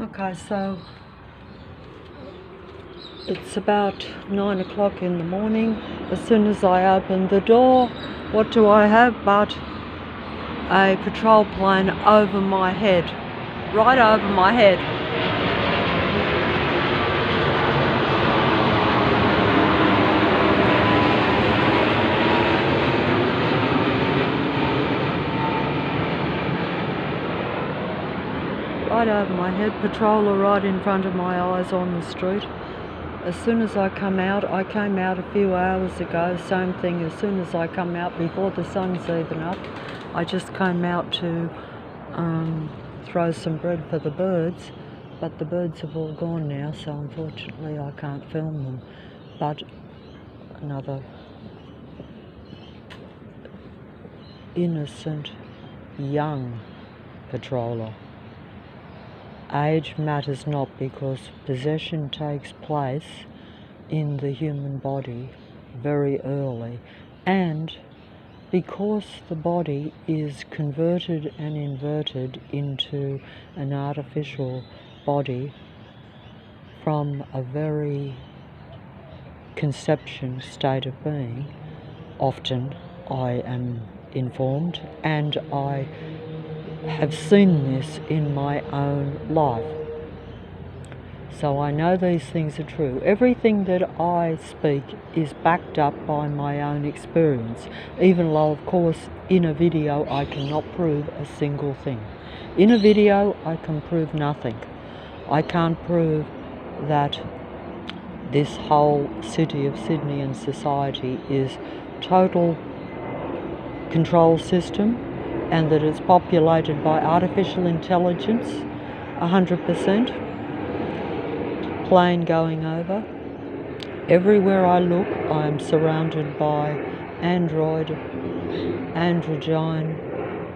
Okay, so it's about 9 o'clock in the morning. As soon as I open the door, what do I have but a patrol plane over my head, right over my head. Right over my head, patroller right in front of my eyes on the street. As soon as I come out, I came out a few hours ago, same thing. As soon as I come out, before the sun's even up, I just came out to throw some bread for the birds, but the birds have all gone now, so unfortunately I can't film them. But another innocent young patroller. Age matters not, because possession takes place in the human body very early, and because the body is converted and inverted into an artificial body from a very conception state of being, often I am informed, and I have seen this in my own life. So I know these things are true. Everything that I speak is backed up by my own experience, even though, of course, in a video I cannot prove a single thing. In a video I can prove nothing. I can't prove that this whole city of Sydney and society is total control system, and that it's populated by artificial intelligence, 100%. Plane going over. Everywhere I look, I am surrounded by androgyne,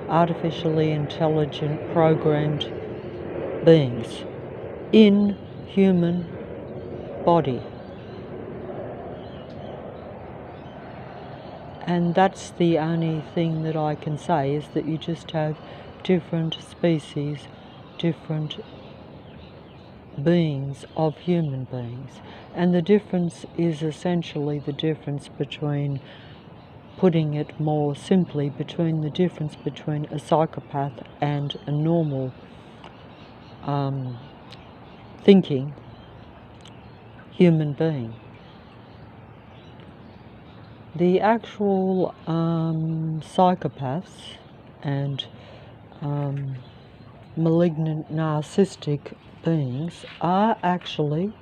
artificially intelligent, programmed beings in human body. And that's the only thing that I can say, is that you just have different species, different beings of human beings. And the difference is essentially the difference between, putting it more simply, between the difference between a psychopath and a normal thinking human being. The actual psychopaths and malignant narcissistic beings are actually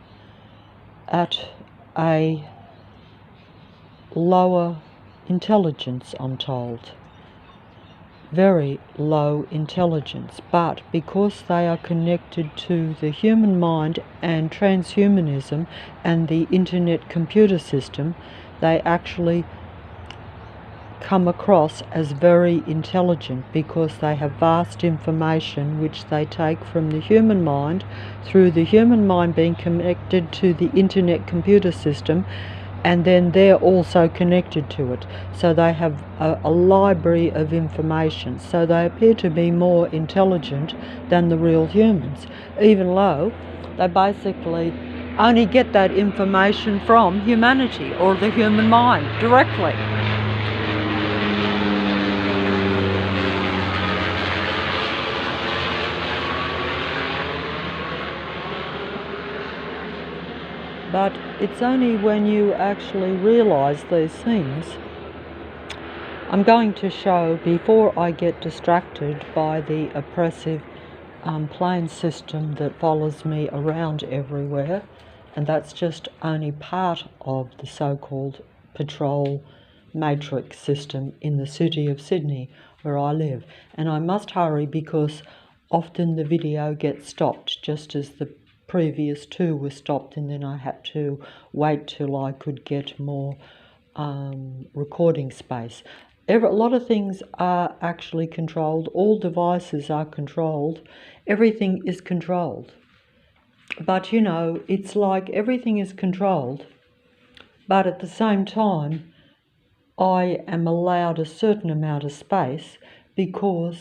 at a lower intelligence, I'm told. Very low intelligence, but because they are connected to the human mind and transhumanism and the internet computer system, they actually come across as very intelligent, because they have vast information which they take from the human mind, through the human mind being connected to the internet computer system, and then they're also connected to it. So they have a library of information. So they appear to be more intelligent than the real humans, even though they basically only get that information from humanity or the human mind directly. But it's only when you actually realise these things. I'm going to show, before I get distracted by the oppressive plane system that follows me around everywhere, and that's just only part of the so-called patrol matrix system in the city of Sydney where I live. And I must hurry, because often the video gets stopped, just as the previous two were stopped, and then I had to wait till I could get more recording space. A lot of things are actually controlled. All devices are controlled. Everything is controlled. But you know, it's like everything is controlled, but at the same time I am allowed a certain amount of space, because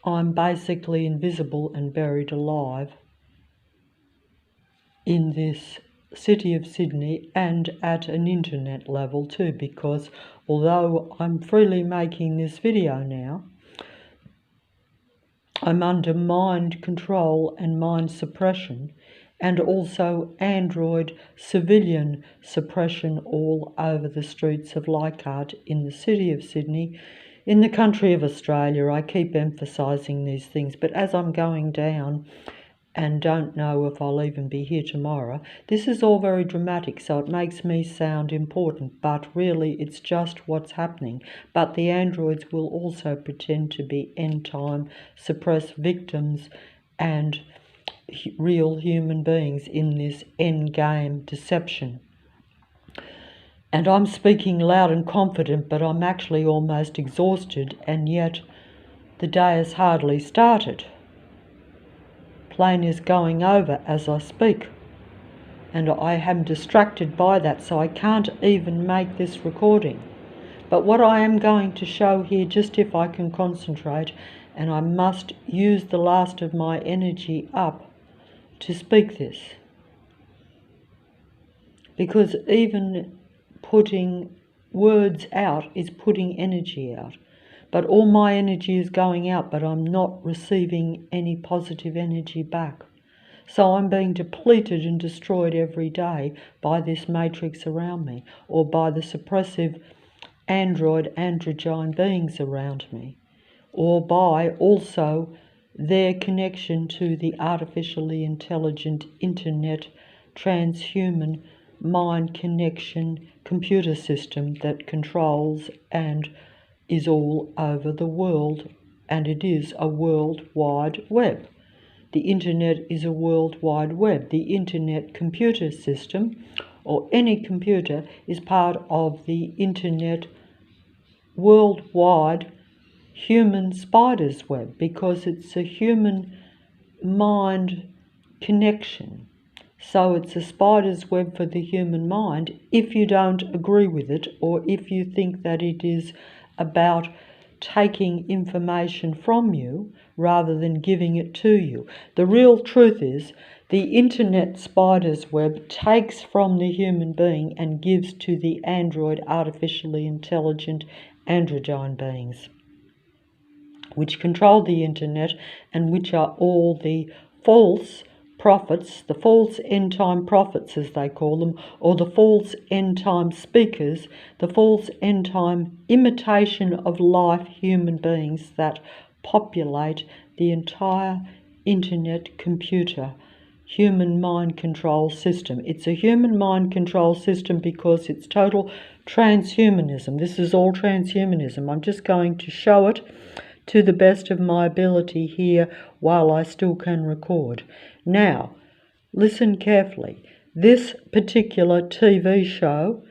I'm basically invisible and buried alive in this city of Sydney and at an internet level too, because although I'm freely making this video now, I'm under mind control and mind suppression, and also Android civilian suppression all over the streets of Leichhardt in the city of Sydney, in the country of Australia. I keep emphasising these things, but as I'm going down and don't know if I'll even be here tomorrow, this is all very dramatic, so it makes me sound important, but really it's just what's happening. But the androids will also pretend to be end-time suppressed victims and real human beings in this endgame deception. And I'm speaking loud and confident, but I'm actually almost exhausted, and yet the day has hardly started. Plane is going over as I speak, and I am distracted by that, so I can't even make this recording. But what I am going to show here, just if I can concentrate, and I must use the last of my energy up to speak this, because even putting words out is putting energy out. But all my energy is going out, but I'm not receiving any positive energy back. So I'm being depleted and destroyed every day by this matrix around me, or by the suppressive androgyne beings around me, or by also their connection to the artificially intelligent internet transhuman mind connection computer system that controls and is all over the world, and it is a world wide web. The internet is a world wide web. The internet computer system, or any computer, is part of the internet worldwide human spider's web, because it's a human mind connection. So it's a spider's web for the human mind if you don't agree with it, or if you think that it is about taking information from you rather than giving it to you. The real truth is the internet spider's web takes from the human being and gives to the android artificially intelligent androgyne beings, which control the internet and which are all the false prophets, the false end-time prophets as they call them, or the false end-time speakers, the false end-time imitation of life human beings that populate the entire internet computer human mind control system. It's a human mind control system because it's total transhumanism. This is all transhumanism. I'm just going to show it to the best of my ability here while I still can record. Now, listen carefully. This particular TV show,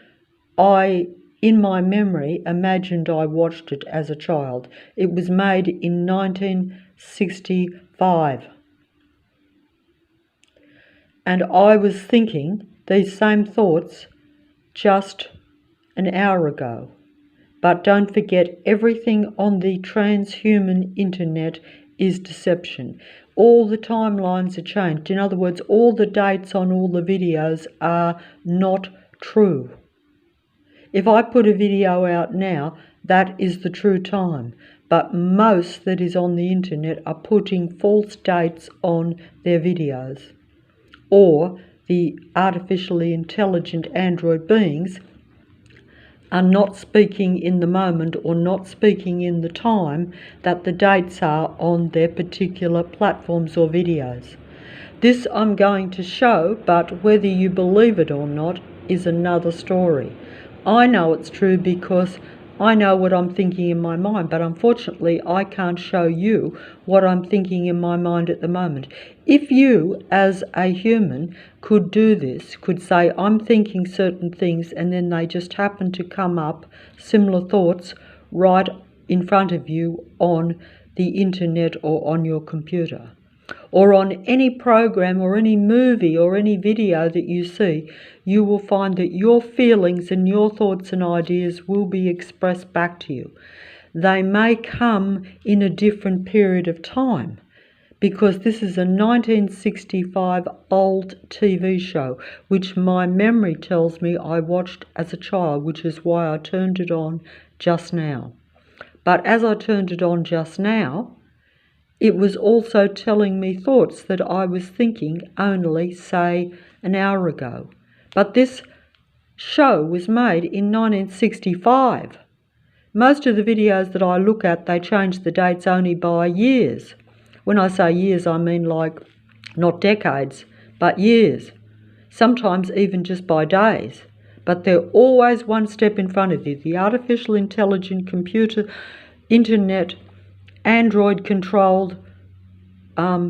in my memory, imagined I watched it as a child. It was made in 1965. And I was thinking these same thoughts just an hour ago. But don't forget, everything on the transhuman internet is deception. All the timelines are changed. In other words, all the dates on all the videos are not true. If I put a video out now, that is the true time. But most that is on the internet are putting false dates on their videos. Or the artificially intelligent android beings are not speaking in the moment, or not speaking in the time that the dates are on their particular platforms or videos. This I'm going to show, but whether you believe it or not is another story. I know it's true because I know what I'm thinking in my mind, but unfortunately I can't show you what I'm thinking in my mind at the moment. If you, as a human, could do this, could say, I'm thinking certain things, and then they just happen to come up, similar thoughts, right in front of you on the internet or on your computer, or on any program or any movie or any video that you see, you will find that your feelings and your thoughts and ideas will be expressed back to you. they may come in a different period of time, because this is a 1965 old TV show, which my memory tells me I watched as a child, which is why I turned it on just now. But as I turned it on just now, it was also telling me thoughts that I was thinking only, say, an hour ago. But this show was made in 1965. Most of the videos that I look at, they change the dates only by years. When I say years, I mean like not decades, but years. Sometimes even just by days. But they're always one step in front of you. The artificial intelligent computer, internet, Android-controlled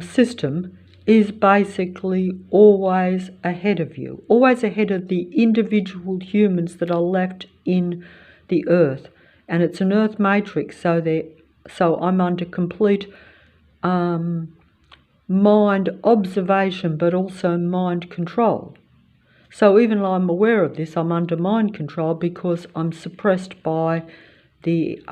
system is basically always ahead of you, always ahead of the individual humans that are left in the earth. And it's an earth matrix, so I'm under complete mind observation, but also mind control. So even though I'm aware of this, I'm under mind control because I'm suppressed by the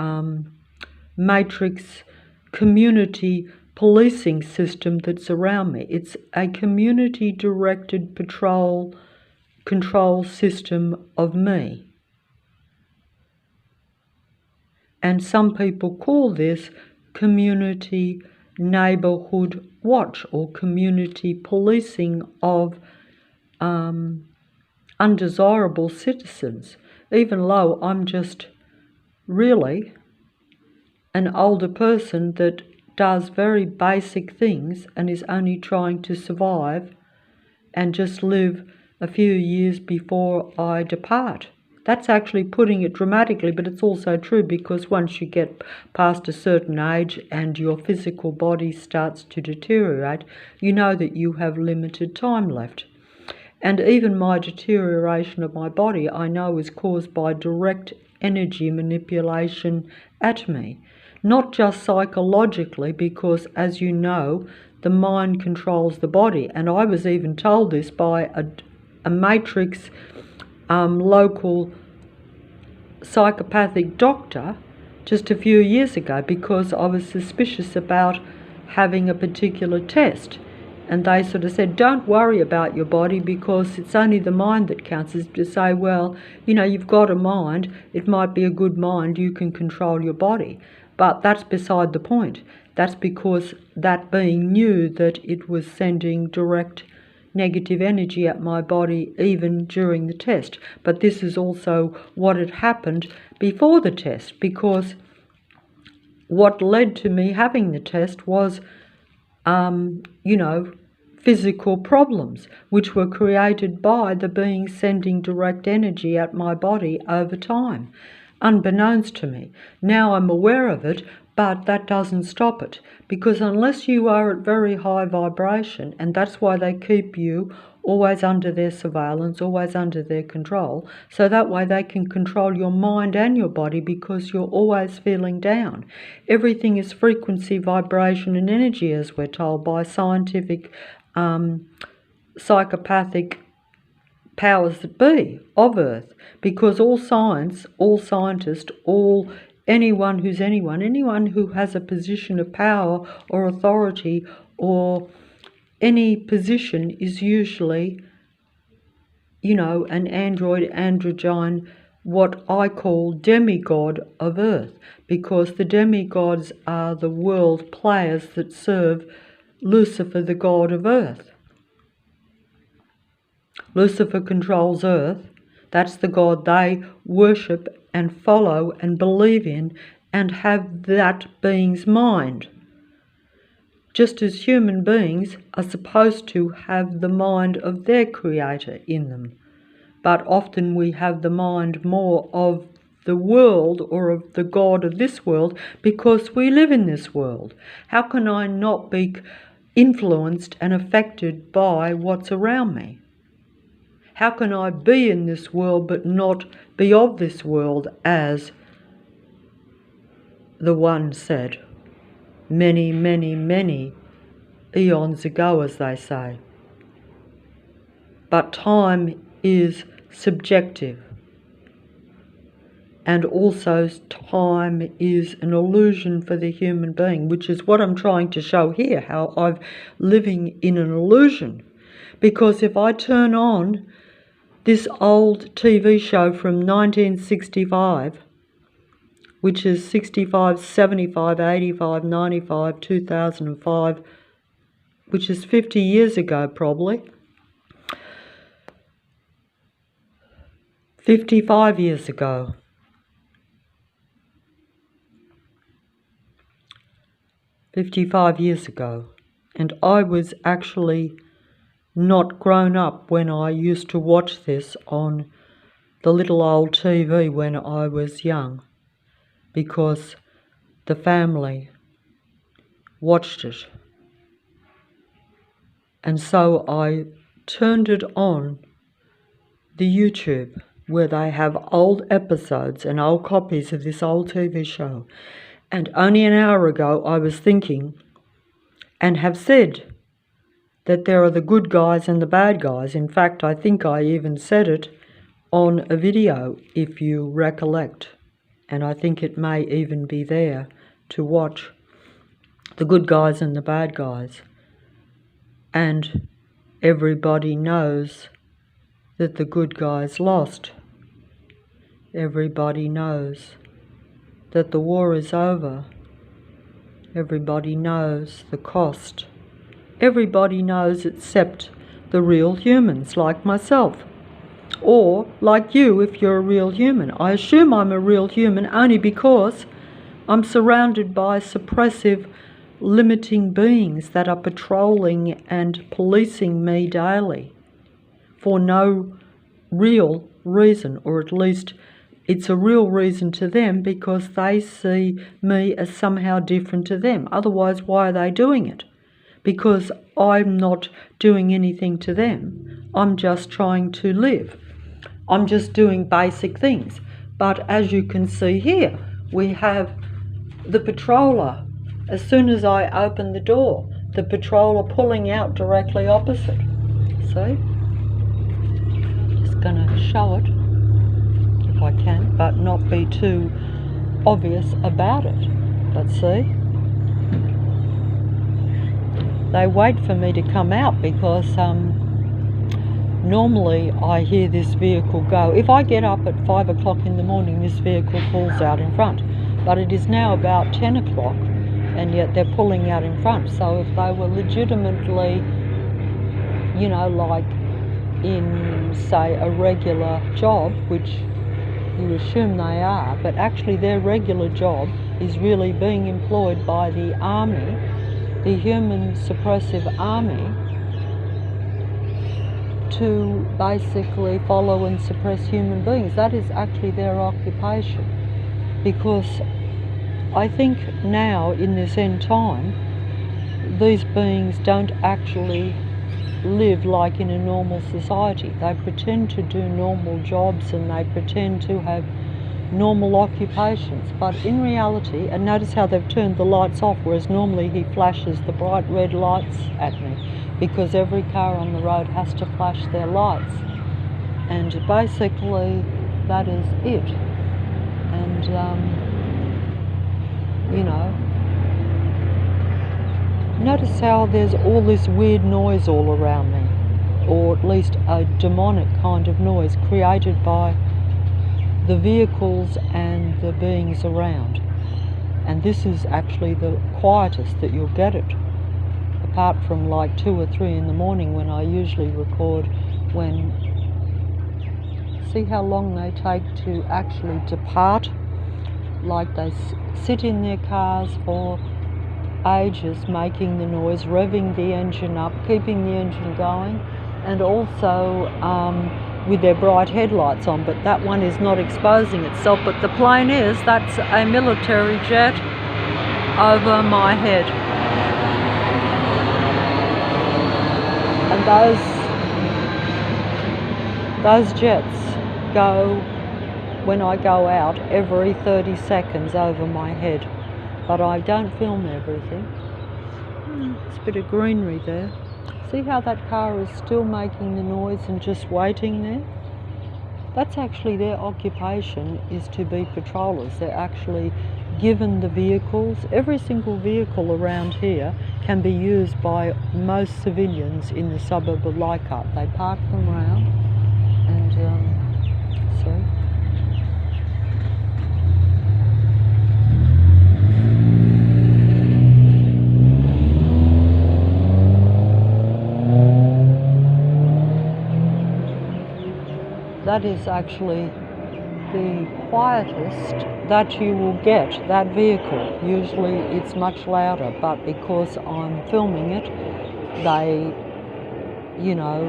matrix community policing system that's around me. It's a community-directed control system of me. And some people call this community neighbourhood watch or community policing of undesirable citizens, even though I'm just really an older person that does very basic things and is only trying to survive and just live a few years before I depart. That's actually putting it dramatically, but it's also true, because once you get past a certain age and your physical body starts to deteriorate, you know that you have limited time left. And even my deterioration of my body, I know, is caused by direct energy manipulation at me. Not just psychologically, because, as you know, the mind controls the body. And I was even told this by a matrix local psychopathic doctor just a few years ago, because I was suspicious about having a particular test. And they sort of said, don't worry about your body, because it's only the mind that counts. Is to say, well, you know, you've got a mind, it might be a good mind, you can control your body. But that's beside the point. That's because that being knew that it was sending direct negative energy at my body even during the test. But this is also what had happened before the test, because what led to me having the test was physical problems, which were created by the being sending direct energy at my body over time, unbeknownst to me. Now I'm aware of it, but that doesn't stop it, because unless you are at very high vibration, and that's why they keep you always under their surveillance, always under their control, so that way they can control your mind and your body, because you're always feeling down. Everything is frequency, vibration and energy, as we're told by scientific, psychopathic powers that be of Earth, because all science, all scientists, anyone who has a position of power or authority or any position is usually, an androgyne, what I call demigod of Earth, because the demigods are the world players that serve Lucifer, the god of Earth. Lucifer controls Earth. That's the god they worship and follow and believe in and have that being's mind. Just as human beings are supposed to have the mind of their creator in them. But often we have the mind more of the world or of the god of this world, because we live in this world. How can I not be influenced and affected by what's around me? How can I be in this world but not be of this world, as the one said many, many, many eons ago, as they say? But time is subjective. and also time is an illusion for the human being, which is what I'm trying to show here, how I'm living in an illusion. Because if I turn on this old TV show from 1965, which is 65, 75, 85, 95, 2005, which is 50 years ago probably, 55 years ago. And I was actually not grown up when I used to watch this on the little old TV when I was young, because the family watched it. And so I turned it on the YouTube, where they have old episodes and old copies of this old TV show. And only an hour ago I was thinking, and have said, that there are the good guys and the bad guys. In fact, I think I even said it on a video, if you recollect. And I think it may even be there to watch. The good guys and the bad guys. And everybody knows that the good guys lost. Everybody knows that the war is over. Everybody knows the cost. Everybody knows except the real humans like myself. Or like you if you're a real human. I assume I'm a real human only because I'm surrounded by suppressive, limiting beings that are patrolling and policing me daily for no real reason, or at least it's a real reason to them because they see me as somehow different to them. Otherwise, why are they doing it? Because I'm not doing anything to them. I'm just trying to live. I'm just doing basic things. But as you can see here, we have the patroller. As soon as I open the door, the patroller pulling out directly opposite. See? Just going to show it if I can, but not be too obvious about it. But see? They wait for me to come out because normally I hear this vehicle go. If I get up at 5 o'clock in the morning, this vehicle pulls out in front. But it is now about 10 o'clock and yet they're pulling out in front. So if they were legitimately, you know, like in, say, a regular job, which you assume they are, but actually their regular job is really being employed by the army, the human suppressive army, to basically follow and suppress human beings. That is actually their occupation. Because I think now, in this end time, these beings don't actually live like in a normal society. They pretend to do normal jobs and they pretend to have normal occupations, but in reality, and notice how they've turned the lights off, whereas normally he flashes the bright red lights at me, because every car on the road has to flash their lights, and basically that is it. And you know, notice how there's all this weird noise all around me, or at least a demonic kind of noise created by the vehicles and the beings around. And this is actually the quietest that you'll get it, apart from like 2 or 3 in the morning when I usually record, when, see how long they take to actually depart, like they sit in their cars for ages making the noise, revving the engine up, keeping the engine going, and also with their bright headlights on, but that one is not exposing itself, but the plane is. That's a military jet over my head. And those jets go, when I go out, every 30 seconds over my head, but I don't film everything. There's a bit of greenery there. See how that car is still making the noise and just waiting there? That's actually their occupation, is to be patrollers. They're actually given the vehicles. Every single vehicle around here can be used by most civilians in the suburb of Leichhardt. They park them around and see. That is actually the quietest that you will get, that vehicle. Usually it's much louder, but because I'm filming it, they, you know,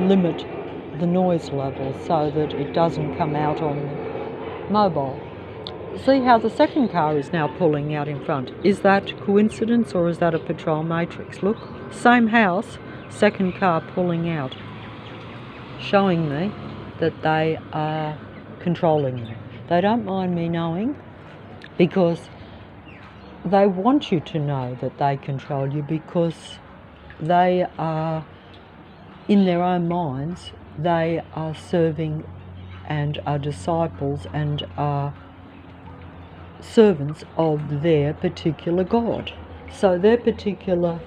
limit the noise level so that it doesn't come out on the mobile. See how the second car is now pulling out in front. Is that coincidence or is that a patrol matrix? Look, same house, second car pulling out, showing me that they are controlling me. They don't mind me knowing, because they want you to know that they control you, because they are, in their own minds, they are serving and are disciples and are servants of their particular God. So their particular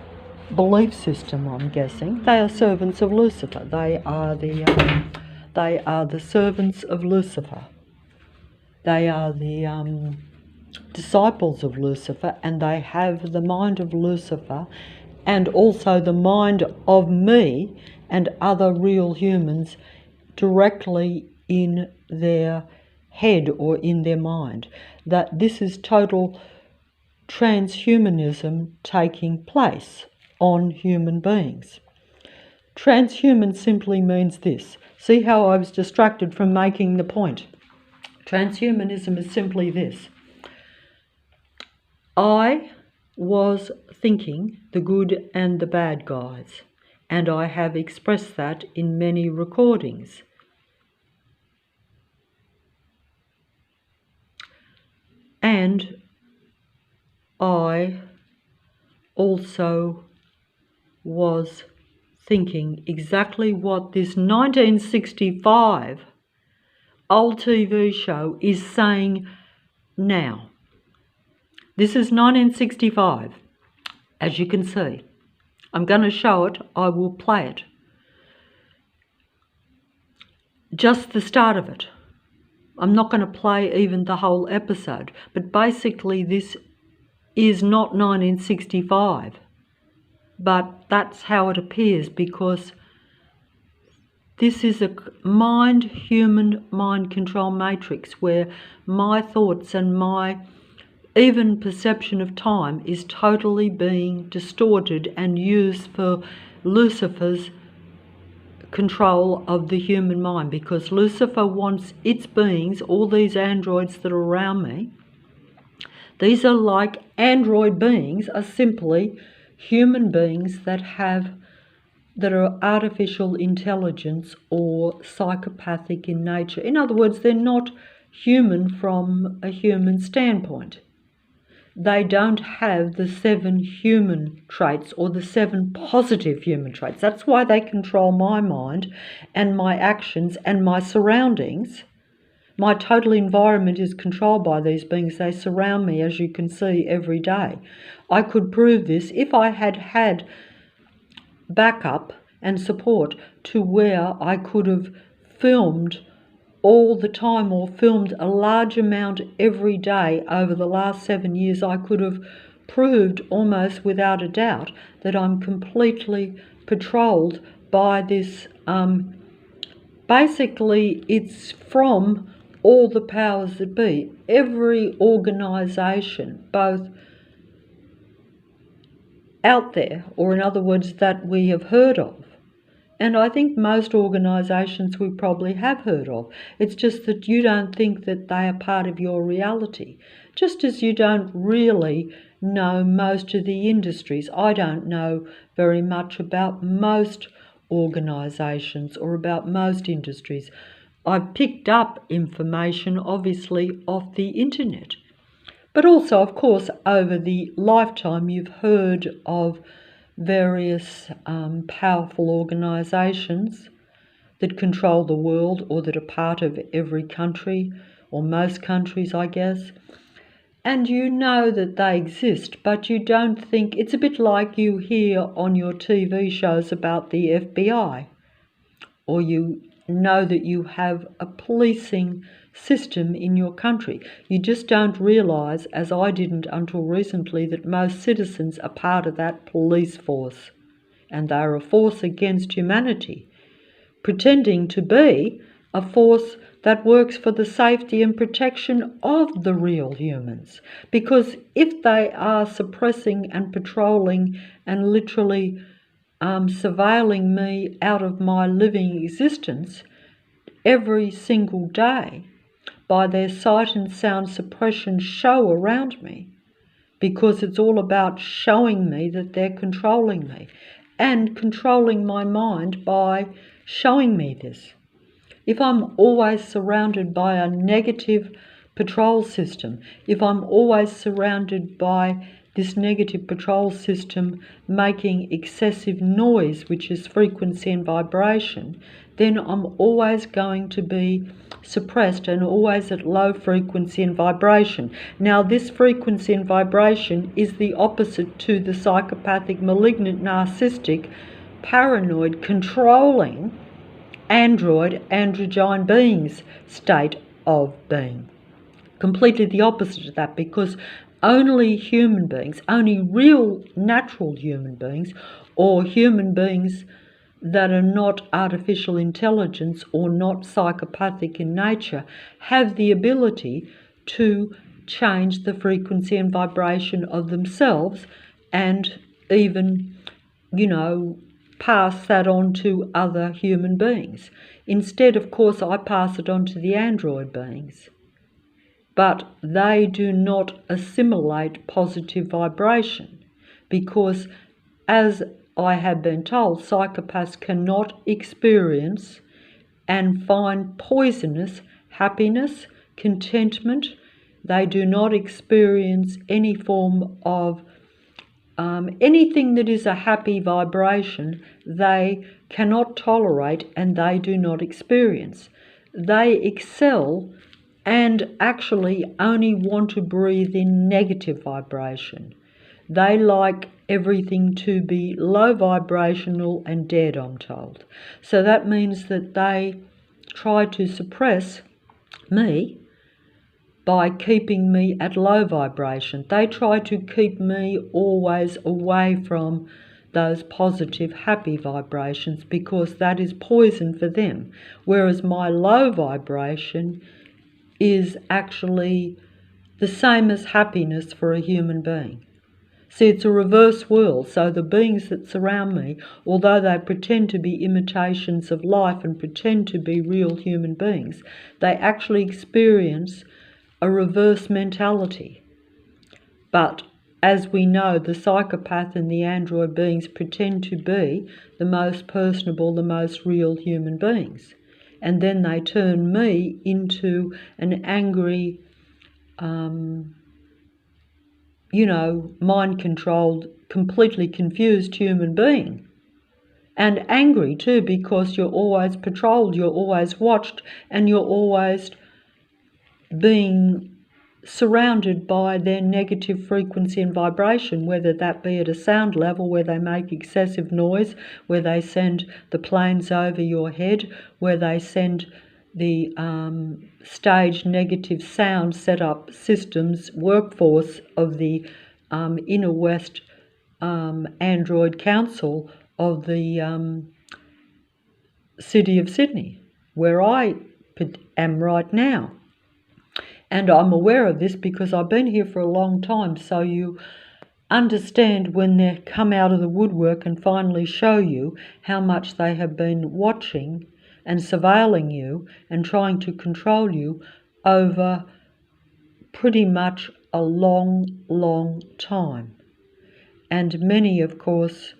belief system, I'm guessing, they are servants of Lucifer. They are the servants of Lucifer. They are the disciples of Lucifer, and they have the mind of Lucifer and also the mind of me and other real humans directly in their head or in their mind. That this is total transhumanism taking place on human beings. Transhuman simply means this. See how I was distracted from making the point. Transhumanism is simply this. I was thinking the good and the bad guys, and I have expressed that in many recordings. And I also was thinking exactly what this 1965 old TV show is saying now. This is 1965, as you can see. I'm going to show it. I will play it. Just the start of it. I'm not going to play even the whole episode, but basically this is not 1965, but that's how it appears, because this is a human mind control matrix where my thoughts and my even perception of time is totally being distorted and used for Lucifer's control of the human mind, because Lucifer wants its beings, all these androids that are around me, these are like android beings, are simply human beings that are artificial intelligence or psychopathic in nature. In other words, they're not human from a human standpoint. They don't have the 7 human traits or the 7 positive human traits. That's why they control my mind and my actions and my surroundings. My total environment is controlled by these beings. They surround me, as you can see, every day. I could prove this if I had backup and support to where I could have filmed all the time or filmed a large amount every day over the last 7 years. I could have proved almost without a doubt that I'm completely patrolled by this. Basically, it's from all the powers that be. Every organisation, both out there, or in other words, that we have heard of, and I think most organisations we probably have heard of. It's just that you don't think that they are part of your reality. Just as you don't really know most of the industries. I don't know very much about most organisations or about most industries. I've picked up information, obviously, off the internet. But also, of course, over the lifetime, you've heard of various powerful organisations that control the world, or that are part of every country, or most countries, I guess. And you know that they exist, but you don't think. It's a bit like you hear on your TV shows about the FBI, or you know that you have a policing system in your country. You just don't realise, as I didn't until recently, that most citizens are part of that police force, and they're a force against humanity, pretending to be a force that works for the safety and protection of the real humans. Because if they are suppressing and patrolling and literally surveilling me out of my living existence every single day by their sight and sound suppression show around me, because it's all about showing me that they're controlling me and controlling my mind by showing me this. If I'm always surrounded by a negative patrol system, if I'm always surrounded by this negative patrol system making excessive noise, which is frequency and vibration, then I'm always going to be suppressed and always at low frequency and vibration. Now, this frequency and vibration is the opposite to the psychopathic, malignant, narcissistic, paranoid, controlling androgyne beings state of being. Completely the opposite of that, because only human beings, only real natural human beings, or human beings that are not artificial intelligence or not psychopathic in nature, have the ability to change the frequency and vibration of themselves, and even, pass that on to other human beings. Instead, of course, I pass it on to the android beings. But they do not assimilate positive vibration, because, as I have been told, psychopaths cannot experience and find poisonous happiness, contentment. They do not experience any form of anything that is a happy vibration. They cannot tolerate, and they do not experience. They excel and actually only want to breathe in negative vibration. They like everything to be low vibrational and dead, I'm told. So that means that they try to suppress me by keeping me at low vibration. They try to keep me always away from those positive, happy vibrations, because that is poison for them. Whereas my low vibration is actually the same as happiness for a human being. See, it's a reverse world. So the beings that surround me, although they pretend to be imitations of life and pretend to be real human beings, they actually experience a reverse mentality. But as we know, the psychopath and the android beings pretend to be the most personable, the most real human beings. And then they turn me into an angry, mind-controlled, completely confused human being. And angry too, because you're always patrolled, you're always watched, and you're always being surrounded by their negative frequency and vibration, whether that be at a sound level where they make excessive noise, where they send the planes over your head, where they send the staged negative sound setup systems workforce of the Inner West Android Council of the City of Sydney, where I am right now. And I'm aware of this because I've been here for a long time, so you understand when they come out of the woodwork and finally show you how much they have been watching and surveilling you and trying to control you over pretty much a long, long time. And many, of course,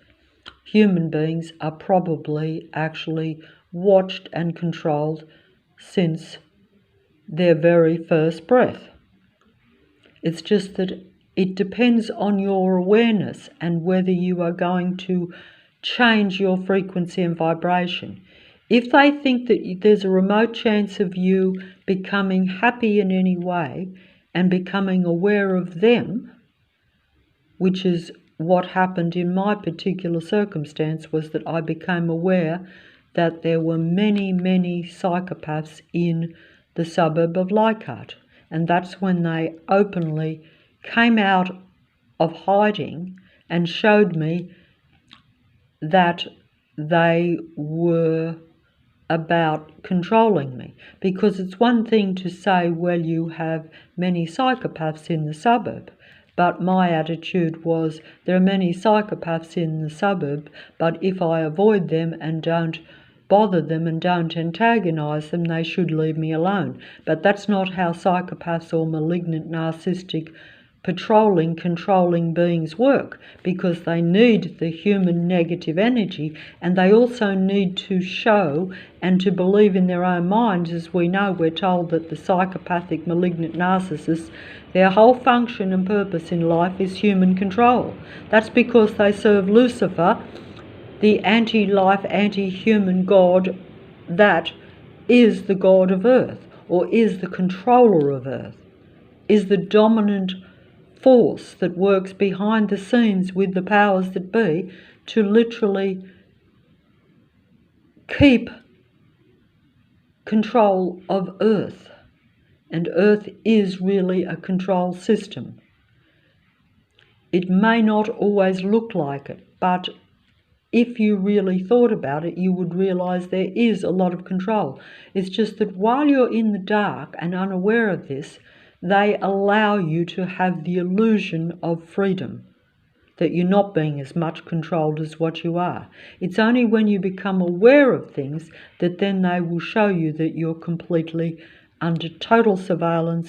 human beings are probably actually watched and controlled since their very first breath. It's just that it depends on your awareness and whether you are going to change your frequency and vibration. If they think that there's a remote chance of you becoming happy in any way and becoming aware of them, which is what happened in my particular circumstance, was that I became aware that there were many, many psychopaths in the suburb of Leichhardt. And that's when they openly came out of hiding and showed me that they were about controlling me. Because it's one thing to say, well, you have many psychopaths in the suburb. But my attitude was, there are many psychopaths in the suburb, but if I avoid them and don't bother them and don't antagonize them, they should leave me alone. But that's not how psychopaths or malignant narcissistic patrolling, controlling beings work, because they need the human negative energy, and they also need to show and to believe in their own minds. As we know, we're told that the psychopathic malignant narcissists, their whole function and purpose in life is human control. That's because they serve Lucifer, the anti-life, anti-human god that is the god of earth, or is the controller of earth, is the dominant force that works behind the scenes with the powers that be to literally keep control of earth. And earth is really a control system. It may not always look like it, but if you really thought about it, you would realize there is a lot of control. It's just that while you're in the dark and unaware of this, they allow you to have the illusion of freedom, that you're not being as much controlled as what you are. It's only when you become aware of things that then they will show you that you're completely under total surveillance